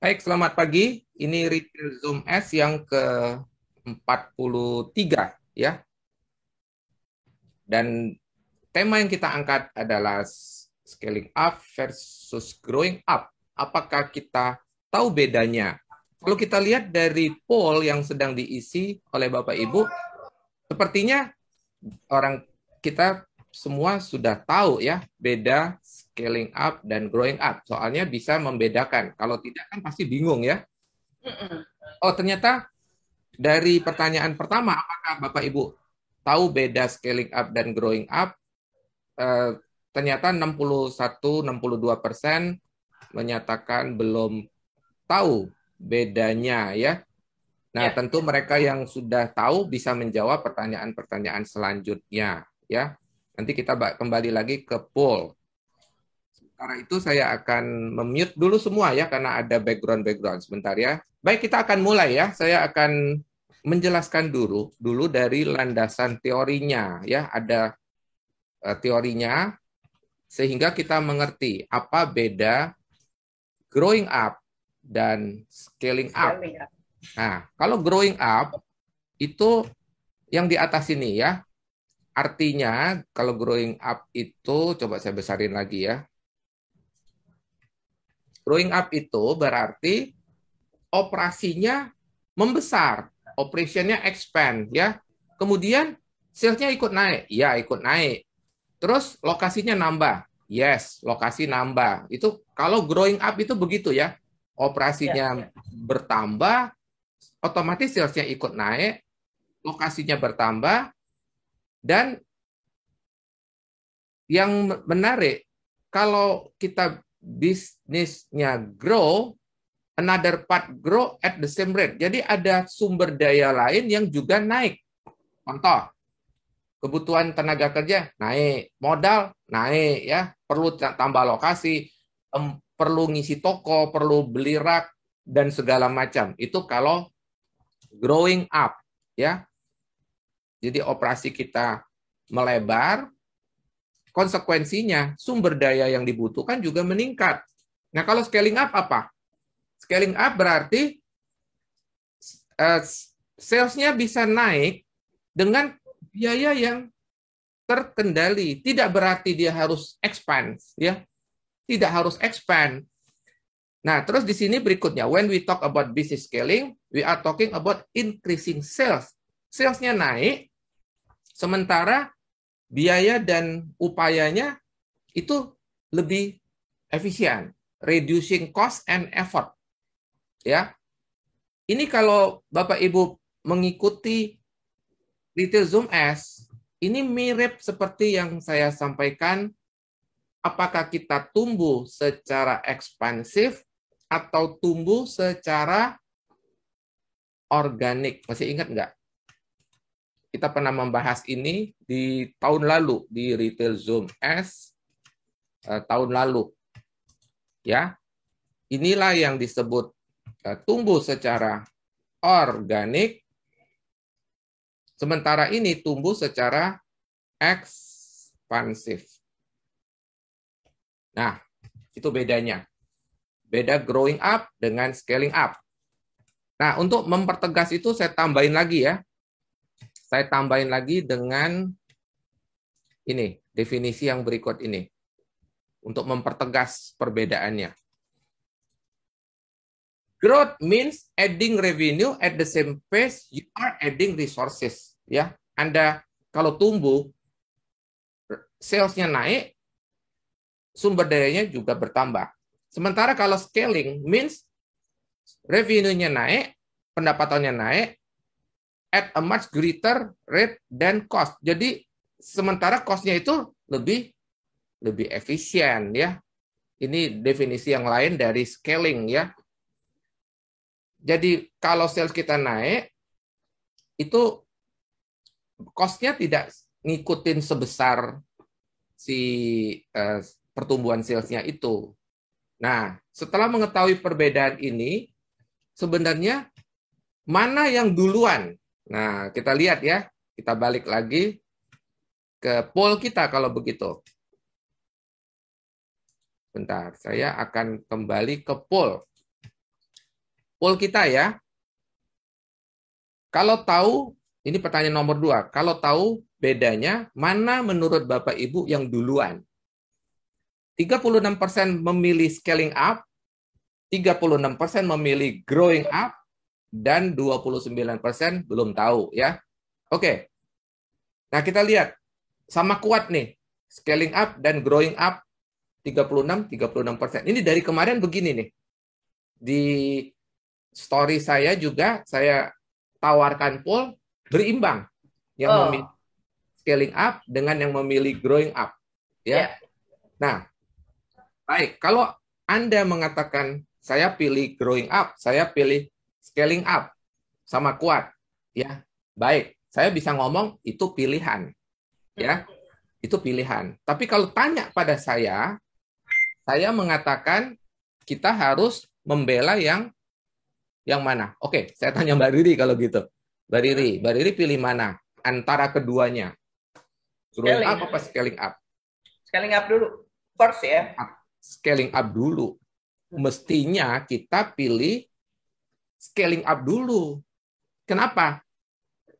Baik, selamat pagi. Ini Retail Zoom S yang ke-43 ya. Dan tema yang kita angkat adalah scaling up versus growing up. Apakah kita tahu bedanya? Kalau kita lihat dari poll yang sedang diisi oleh Bapak Ibu, sepertinya orang kita semua sudah tahu ya beda scaling up dan growing up. Soalnya bisa membedakan. Kalau tidak kan pasti bingung ya. Oh, ternyata dari pertanyaan pertama, apakah Bapak Ibu tahu beda scaling up dan growing up? Eh, Ternyata 61-62% menyatakan belum tahu bedanya ya. Nah, Ya, tentu mereka yang sudah tahu bisa menjawab pertanyaan-pertanyaan selanjutnya ya. Nanti kita kembali lagi ke poll. Karena itu saya akan memute dulu semua ya karena ada background-background sebentar ya. Baik, kita akan mulai ya. Saya akan menjelaskan dulu dari landasan teorinya ya. Ada teorinya sehingga kita mengerti apa beda growing up dan scaling up. sekali ya. Nah, kalau growing up itu yang di atas ini ya. Artinya kalau growing up itu coba saya besarin lagi ya. Growing up itu berarti operasinya membesar, operationnya expand ya. Kemudian salesnya ikut naik, ya ikut naik. Terus lokasinya nambah, yes, lokasi nambah. Itu kalau growing up itu begitu ya, Ya, operasinya bertambah, otomatis salesnya ikut naik, lokasinya bertambah, dan yang menarik kalau kita bisnisnya grow, another part grow at the same rate. Jadi ada sumber daya lain yang juga naik. Contoh, kebutuhan tenaga kerja naik, modal naik ya, perlu tambah lokasi, perlu ngisi toko, perlu beli rak dan segala macam. Itu kalau growing up ya. Jadi operasi kita melebar, konsekuensinya sumber daya yang dibutuhkan juga meningkat. Nah, kalau scaling up apa? Scaling up berarti uh, salesnya bisa naik dengan biaya yang terkendali. Tidak berarti dia harus expand, ya. Tidak harus expand. Nah, terus di sini berikutnya, when we talk about business scaling, we are talking about increasing sales. Salesnya naik, sementara biaya dan upayanya itu lebih efisien, reducing cost and effort. Ya, ini kalau Bapak Ibu mengikuti Retail Zoom S, ini mirip seperti yang saya sampaikan. Apakah kita tumbuh secara ekspansif atau tumbuh secara organik? Masih ingat nggak? Kita pernah membahas ini di tahun lalu di Retail Zoom S tahun lalu. Ya, inilah yang disebut tumbuh secara organik, sementara ini tumbuh secara ekspansif. Nah, itu bedanya. Beda growing up dengan scaling up. Nah, untuk mempertegas itu saya tambahin lagi ya. Saya tambahin lagi dengan ini, definisi yang berikut ini. Untuk mempertegas perbedaannya. Growth means adding revenue at the same pace you are adding resources. Ya, Anda kalau tumbuh, salesnya naik, sumber dayanya juga bertambah. Sementara kalau scaling means revenue-nya naik, pendapatannya naik at a much greater rate than cost. Jadi sementara cost-nya itu lebih lebih efisien ya. Ini definisi yang lain dari scaling ya. Jadi kalau sales kita naik itu cost-nya tidak ngikutin sebesar si pertumbuhan sales-nya itu. Nah, setelah mengetahui perbedaan ini, sebenarnya mana yang duluan? Nah, kita lihat ya. Kita balik lagi ke poll kita kalau begitu. Bentar, saya akan kembali ke poll. poll kita ya. Kalau tahu, ini pertanyaan nomor 2. Kalau tahu bedanya, mana menurut Bapak Ibu yang duluan? 36% memilih scaling up, 36% memilih growing up, dan 29% belum tahu ya. Oke. Nah, kita lihat sama kuat nih. Scaling up dan growing up 36%. Ini dari kemarin begini nih. Di story saya juga saya tawarkan poll berimbang yang memilih scaling up dengan yang memilih growing up ya. Nah, baik, kalau Anda mengatakan saya pilih growing up, saya pilih scaling up sama kuat ya. Baik, saya bisa ngomong itu pilihan. Ya. Itu pilihan. Tapi kalau tanya pada saya mengatakan kita harus membela yang mana? Oke, saya tanya Mbak Riri kalau gitu. Mbak Riri pilih mana? Antara keduanya. Growing up apa scaling up? Scaling up dulu. First ya. Scaling up dulu. Mestinya kita pilih scaling up dulu. Kenapa?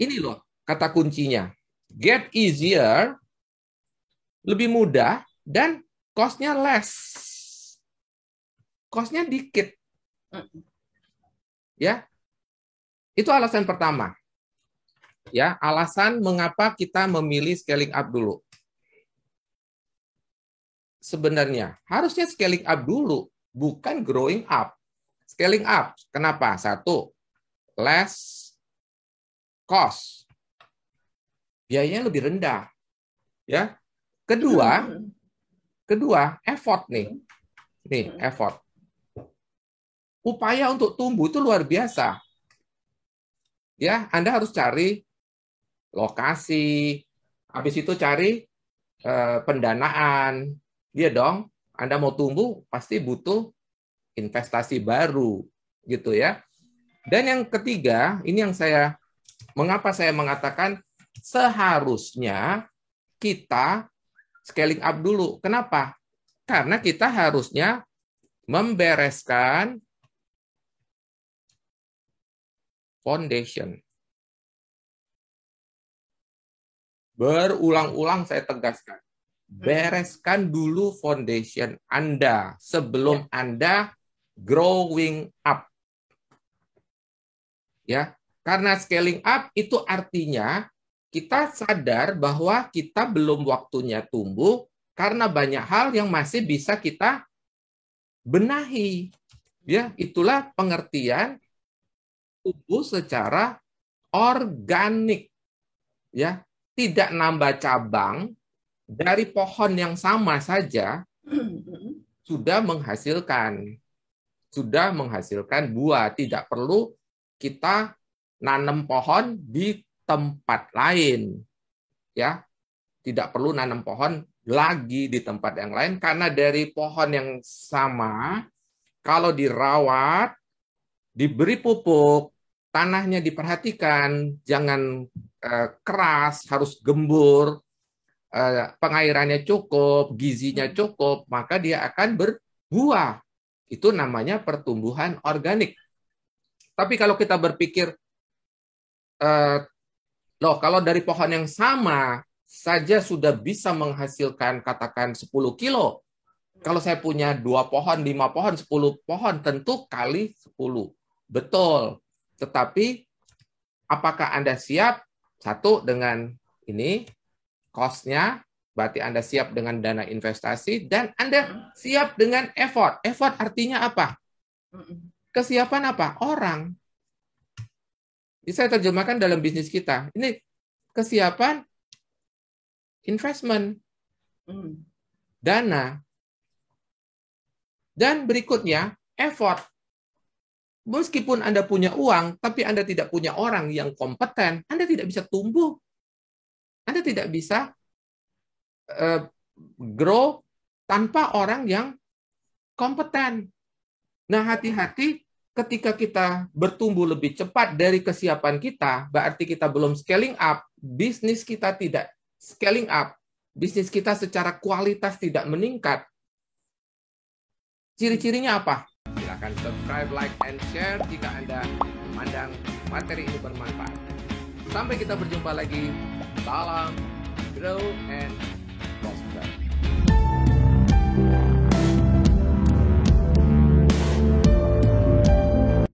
Ini loh kata kuncinya. Get easier, lebih mudah, dan cost-nya less. Cost-nya dikit. Ya, itu alasan pertama. Ya, alasan mengapa kita memilih scaling up dulu. Sebenarnya harusnya scaling up dulu, bukan growing up. Scaling up, kenapa? Satu, less cost. Biayanya lebih rendah. Ya. Kedua, effort nih. Nih, effort. Upaya untuk tumbuh itu luar biasa. Ya, Anda harus cari lokasi, habis itu cari pendanaan. Dia dong, Anda mau tumbuh pasti butuh investasi baru, gitu ya. Dan yang ketiga, ini yang mengapa saya mengatakan seharusnya kita scaling up dulu. Kenapa? Karena kita harusnya membereskan foundation. Berulang-ulang saya tegaskan. Bereskan dulu foundation Anda sebelum Anda growing up. Ya, karena scaling up itu artinya kita sadar bahwa kita belum waktunya tumbuh karena banyak hal yang masih bisa kita benahi. Ya, itulah pengertian tumbuh secara organik. Ya, tidak nambah cabang dari pohon yang sama saja sudah menghasilkan buah. Tidak perlu kita nanam pohon di tempat lain. Ya, tidak perlu nanam pohon lagi di tempat yang lain karena dari pohon yang sama kalau dirawat, diberi pupuk, tanahnya diperhatikan, jangan keras, harus gembur, pengairannya cukup, gizinya cukup, maka dia akan berbuah. Itu namanya pertumbuhan organik. Tapi kalau kita berpikir, loh kalau dari pohon yang sama saja sudah bisa menghasilkan katakan 10 kilo, kalau saya punya 2 pohon, 5 pohon, 10 pohon, tentu kali 10. Betul. Tetapi apakah Anda siap? Satu, dengan ini, cost-nya, berarti Anda siap dengan dana investasi, dan Anda siap dengan effort. Effort artinya apa? Kesiapan apa? Orang. Ini saya terjemahkan dalam bisnis kita. Ini kesiapan investment, dana. Dan berikutnya, effort. Meskipun Anda punya uang, tapi Anda tidak punya orang yang kompeten, Anda tidak bisa tumbuh. Anda tidak bisa grow tanpa orang yang kompeten. Nah, hati-hati ketika kita bertumbuh lebih cepat dari kesiapan kita, berarti kita belum scaling up, bisnis kita tidak scaling up, bisnis kita secara kualitas tidak meningkat. Ciri-cirinya apa? Silakan subscribe, like, and share jika Anda memandang materi ini bermanfaat. Sampai kita berjumpa lagi. Salam, grow, and